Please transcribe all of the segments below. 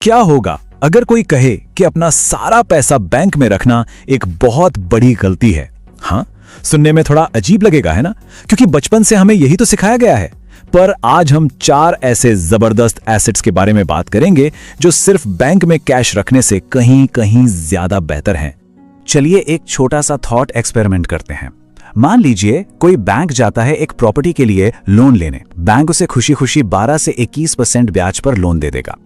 क्या होगा अगर कोई कहे कि अपना सारा पैसा बैंक में रखना एक बहुत बड़ी गलती है? हाँ, सुनने में थोड़ा अजीब लगेगा, है ना? क्योंकि बचपन से हमें यही तो सिखाया गया है। पर आज हम 4 ऐसे जबरदस्त एसेट्स के बारे में बात करेंगे जो सिर्फ बैंक में कैश रखने से कहीं कहीं ज्यादा बेहतर हैं। चलिए एक छोटा सा थॉट एक्सपेरिमेंट करते हैं। मान लीजिए कोई बैंक जाता है एक प्रॉपर्टी के लिए लोन लेने। बैंक उसे खुशी खुशी 12 से 21% ब्याज पर लोन दे देगा।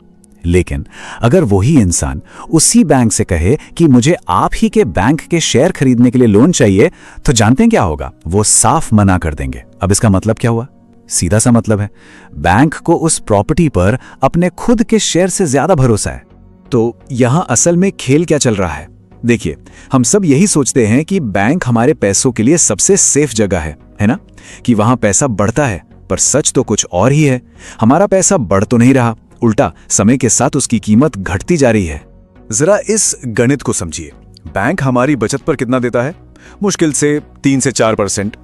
लेकिन अगर वही इंसान उसी बैंक से कहे कि मुझे आप ही के बैंक के शेयर खरीदने के लिए लोन चाहिए, तो जानते हैं क्या होगा? वो साफ मना कर देंगे। अब इसका मतलब क्या हुआ? सीधा सा मतलब है, बैंक को उस प्रॉपर्टी पर अपने खुद के शेयर से ज्यादा भरोसा है। तो यहां असल में खेल क्या चल रहा है? देखिए, हम सब यही सोचते हैं कि बैंक हमारे पैसों के लिए सबसे सेफ जगह है ना? कि वहां पैसा बढ़ता है, पर सच तो कुछ और ही है। हमारा पैसा बढ़ तो नहीं रहा, उल्टा समय के साथ उसकी कीमत घटती जा रही है। जरा इस गणित को समझिए। बैंक हमारी बचत पर कितना देता है? मुश्किल से 3 से 4%।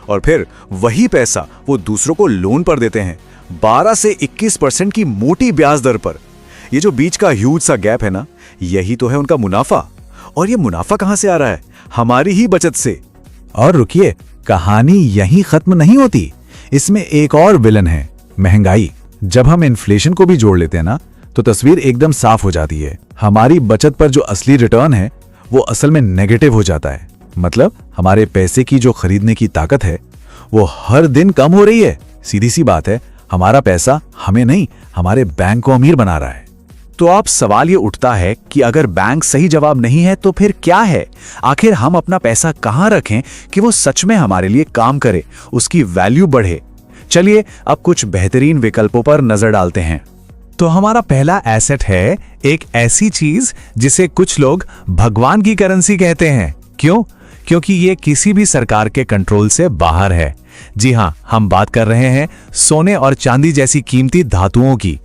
और फिर वही पैसा वो दूसरों को लोन पर देते हैं 12 से 21% की मोटी ब्याज दर पर। ये जो बीच का ह्यूज सा गैप है ना, यही तो है उनका मुनाफा। और ये मुनाफा कहां से आ रहा है? हमारी ही बचत से। और रुकिए, कहानी यहीं खत्म नहीं होती। इसमें एक और विलन है, महंगाई। जब हम इन्फ्लेशन को भी जोड़ लेते हैं ना, तो तस्वीर एकदम साफ हो जाती है। हमारी बचत पर जो असली रिटर्न है वो असल में नेगेटिव हो जाता है। मतलब हमारे पैसे की जो खरीदने की ताकत है वो हर दिन कम हो रही है। सीधी सी बात है, हमारा पैसा हमें नहीं, हमारे बैंक को अमीर बना रहा है। तो आप सवाल ये उठता है कि अगर बैंक सही जवाब नहीं है तो फिर क्या है? आखिर हम अपना पैसा कहां रखें कि वो सच में हमारे लिए काम करे, उसकी वैल्यू बढ़े? चलिए अब कुछ बेहतरीन विकल्पों पर नजर डालते हैं। तो हमारा पहला एसेट है एक ऐसी चीज जिसे कुछ लोग भगवान की करेंसी कहते हैं। क्यों? क्योंकि ये किसी भी सरकार के कंट्रोल से बाहर है। जी हां, हम बात कर रहे हैं सोने और चांदी जैसी कीमती धातुओं की।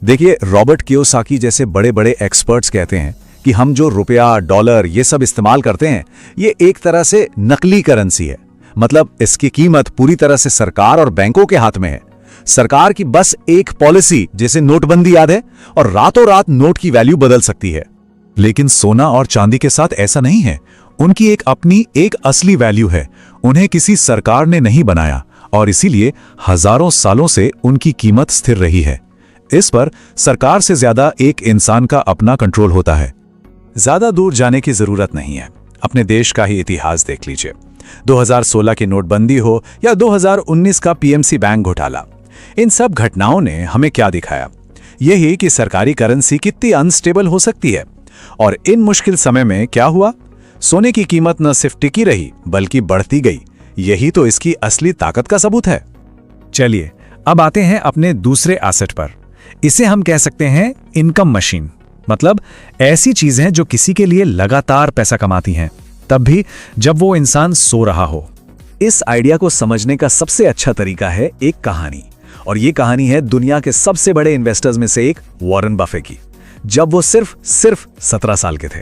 देखिए, रॉबर्ट कियोसाकी जैसे बड़े बड़े एक्सपर्ट्स कहते हैं कि हम जो रुपया, डॉलर ये सब इस्तेमाल करते हैं, ये एक तरह से नकली करेंसी है। मतलब इसकी कीमत पूरी तरह से सरकार और बैंकों के हाथ में है। सरकार की बस एक पॉलिसी, जैसे नोटबंदी याद है, और रातों रात नोट की वैल्यू बदल सकती है। लेकिन सोना और चांदी के साथ ऐसा नहीं है। उनकी एक अपनी एक असली वैल्यू है। उन्हें किसी सरकार ने नहीं बनाया और इसीलिए हजारों सालों से उनकी कीमत स्थिर रही है। इस पर सरकार से ज्यादा एक इंसान का अपना कंट्रोल होता है। ज्यादा दूर जाने की जरूरत नहीं है, अपने देश का ही इतिहास देख लीजिए। 2016 की नोटबंदी हो या 2019 का पीएमसी बैंक घोटाला, इन सब घटनाओं ने हमें क्या दिखाया? यही कि सरकारी करेंसी कितनी अनस्टेबल हो सकती है। और इन मुश्किल समय में क्या हुआ? सोने की कीमत न सिर्फ टिकी रही बल्कि बढ़ती गई। यही तो इसकी असली ताकत का सबूत है। चलिए अब आते हैं अपने दूसरे एसेट पर। इसे हम कह सकते हैं इनकम मशीन। मतलब ऐसी चीजें जो किसी के लिए लगातार पैसा कमाती हैं, तब भी जब वो इंसान सो रहा हो। इस आइडिया को समझने का सबसे अच्छा तरीका है एक कहानी। और ये कहानी है दुनिया के सबसे बड़े इन्वेस्टर्स में से एक वॉरेन बफे की। जब वो सिर्फ 17 साल के थे,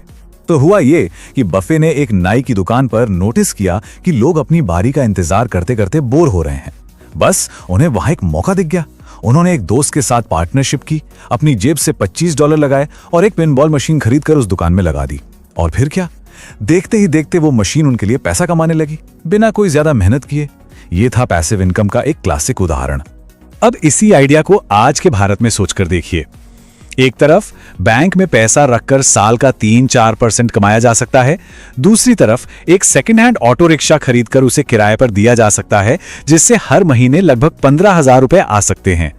तो हुआ ये कि बफे ने एक नाई की दुकान पर नोटिस किया कि लोग अपनी बारी का इंतजार करते करते बोर हो रहे हैं। बस उन्हें वहां एक मौका दिख गया। उन्होंने एक दोस्त के साथ पार्टनरशिप की, अपनी जेब से $25 लगाए और एक पिनबॉल मशीन खरीदकर उस दुकान में लगा दी। और फिर क्या? देखते ही देखते वो मशीन उनके लिए पैसा कमाने लगी, बिना कोई ज्यादा मेहनत किए। ये था पैसिव इनकम का एक क्लासिक उदाहरण। अब इसी आइडिया को आज के भारत में सोचकर देखिए। एक तरफ बैंक में पैसा रखकर साल का 3-4% कमाया जा सकता है, दूसरी तरफ एक सेकंड हैंड ऑटो रिक्शा खरीदकर उसे किराए पर दिया जा सकता है, जिससे हर महीने लगभग 15,000 रुपए आ सकते हैं।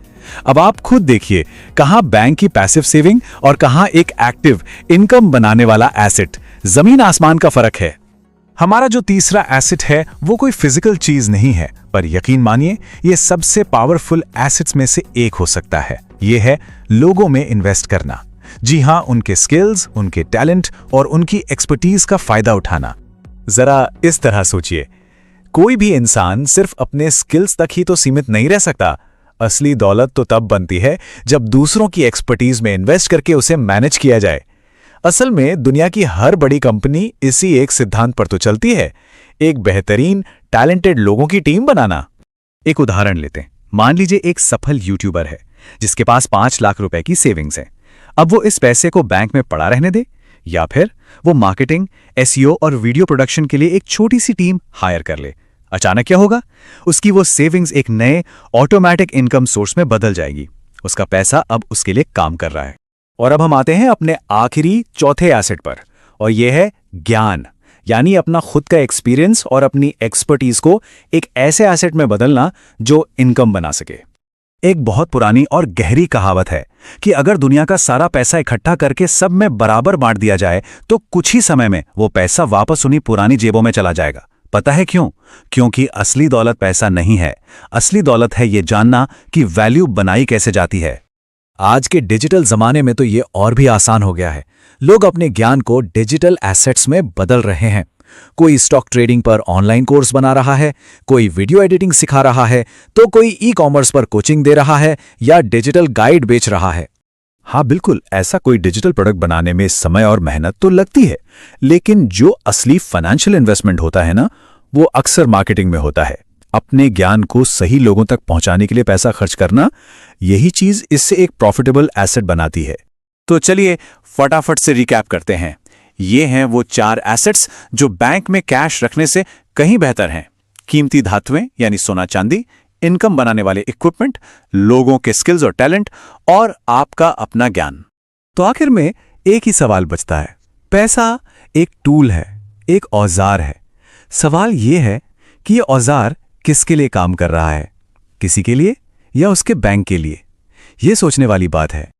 अब आप खुद देखिए, कहां बैंक की पैसिव सेविंग और कहां एक एक्टिव इनकम बनाने वाला एसेट। जमीन आसमान का फर्क है। हमारा जो तीसरा एसेट है वो कोई फिजिकल चीज नहीं है, पर यकीन मानिए ये सबसे पावरफुल एसेट्स में से एक हो सकता है। ये है लोगों में इन्वेस्ट करना। जी हां, उनके स्किल्स, उनके टैलेंट और उनकी एक्सपर्टीज का फायदा उठाना। जरा इस तरह सोचिए, कोई भी इंसान सिर्फ अपने स्किल्स तक ही तो सीमित नहीं रह सकता। असली दौलत तो तब बनती है जब दूसरों की एक्सपर्टीज में इन्वेस्ट करके उसे मैनेज किया जाए। असल में दुनिया की हर बड़ी कंपनी इसी एक सिद्धांत पर तो चलती है, एक बेहतरीन टैलेंटेड लोगों की टीम बनाना। एक उदाहरण लेते हैं। मान लीजिए एक सफल यूट्यूबर है जिसके पास 5 लाख रुपए की सेविंग्स है। अब वो इस पैसे को बैंक में पड़ा रहने दे, या फिर वो मार्केटिंग, एसईओ और वीडियो प्रोडक्शन के लिए एक छोटी सी टीम हायर कर ले। अचानक क्या होगा? उसकी वो सेविंग्स एक नए ऑटोमेटिक इनकम सोर्स में बदल जाएगी। उसका पैसा अब उसके लिए काम कर रहा है। और अब हम आते हैं अपने आखिरी चौथे एसेट पर, और यह है ज्ञान, यानी अपना खुद का एक्सपीरियंस और अपनी एक्सपर्टीज को एक ऐसे एसेट में बदलना जो इनकम बना सके। एक बहुत पुरानी और गहरी कहावत है कि अगर दुनिया का सारा पैसा इकट्ठा करके सब में बराबर बांट दिया जाए तो कुछ ही समय में वो पैसा वापस उन्हीं पुरानी जेबों में चला जाएगा। पता है क्यों? क्योंकि असली दौलत पैसा नहीं है। असली दौलत है ये जानना कि वैल्यू बनाई कैसे जाती है। आज के डिजिटल जमाने में तो ये और भी आसान हो गया है। लोग अपने ज्ञान को डिजिटल एसेट्स में बदल रहे हैं। कोई स्टॉक ट्रेडिंग पर ऑनलाइन कोर्स बना रहा है, कोई वीडियो एडिटिंग सिखा रहा है, तो कोई ई-कॉमर्स पर कोचिंग दे रहा है या डिजिटल गाइड बेच रहा है। हाँ बिल्कुल, ऐसा कोई डिजिटल प्रोडक्ट बनाने में समय और मेहनत तो लगती है, लेकिन जो असली फाइनेंशियल इन्वेस्टमेंट होता है ना, वो अक्सर मार्केटिंग में होता है। अपने ज्ञान को सही लोगों तक पहुंचाने के लिए पैसा खर्च करना, यही चीज इससे एक प्रॉफिटेबल एसेट बनाती है। तो चलिए फटाफट से रिकैप करते हैं। ये हैं वो 4 एसेट्स जो बैंक में कैश रखने से कहीं बेहतर हैं। कीमती धातुएं यानी सोना चांदी, इनकम बनाने वाले इक्विपमेंट, लोगों के स्किल्स और टैलेंट, और आपका अपना ज्ञान। तो आखिर में एक ही सवाल बचता है। पैसा एक टूल है, एक औजार है। सवाल ये है कि ये औजार किसके लिए काम कर रहा है? किसी के लिए या उसके बैंक के लिए? ये सोचने वाली बात है।